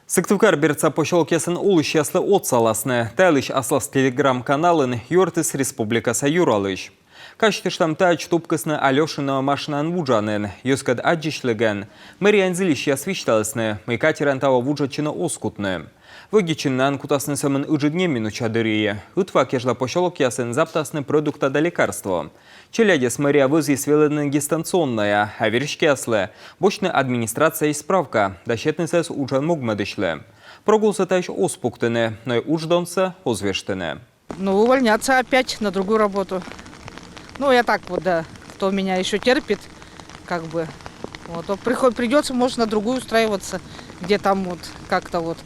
Сыктывкар берца пошел кесен улыш яслы отсаласны. Тәліш аслас телеграм-каналын Юртыс Республикаса юралыш. Каштыштам тач тупкасны Алешина машинан вуджанын. Юскад аджишлыган. Мэриан зилиш ясвишталысны. Мыкатеран тава вуджачына оскутны. Вогичиннан кутасны самын ujidнемину чадырие. Утва кежла пошелок ясын заптасны продукта да лекарства. Челядес мэрия вызи свелены дистанционная, а вершки яслы. Бочны администрация и справка. Дащетны сэс уджан мугмадышлы. Прогулса тач оспуктыны, но и уждонса озвештыны. Ну, увольняться опять на другую работу. Ну, я так вот, да, кто меня еще терпит, как бы. Вот, придется, может, на другую устраиваться, где там вот как-то вот.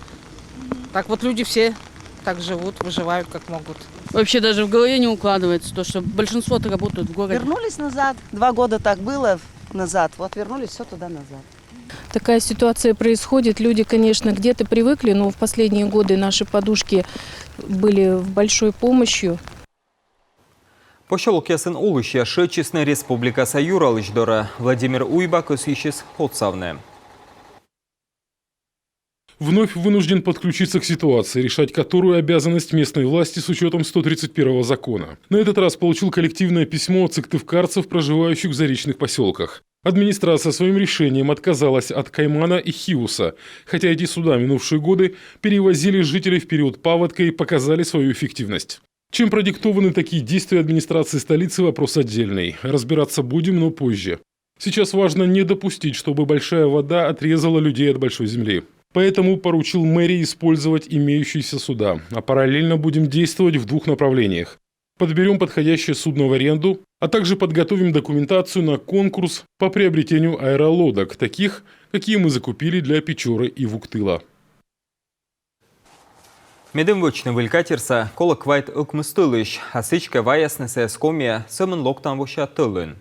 Так вот люди все так живут, выживают как могут. Вообще даже в голове не укладывается то, что большинство-то работают в городе. Вернулись назад. 2 года так было назад. Вот вернулись все туда назад. Такая ситуация происходит. Люди, конечно, где-то привыкли, но в последние годы наши подушки были большой помощью. Пошелок ясын улыш Шечесны Республикаса юралышдора. Владимир Уйбак осищес Хотсавны. Вновь вынужден подключиться к ситуации, решать которую обязанность местной власти с учетом 131 закона. На этот раз получил коллективное письмо от сыктывкарцев, проживающих в заречных поселках. Администрация своим решением отказалась от Каймана и Хиуса, хотя эти суда минувшие годы перевозили жителей в период паводка и показали свою эффективность. Чем продиктованы такие действия администрации столицы – вопрос отдельный. Разбираться будем, но позже. Сейчас важно не допустить, чтобы большая вода отрезала людей от большой земли. Поэтому поручил мэрии использовать имеющиеся суда, а параллельно будем действовать в 2 направлениях. Подберем подходящее судно в аренду, а также подготовим документацию на конкурс по приобретению аэролодок, таких, какие мы закупили для Печоры и Вуктыла. Медем вочны вылькатерса, колок вайт укмыстылыш, а сычка ваясныся скомия, сымын локтан воша тылын.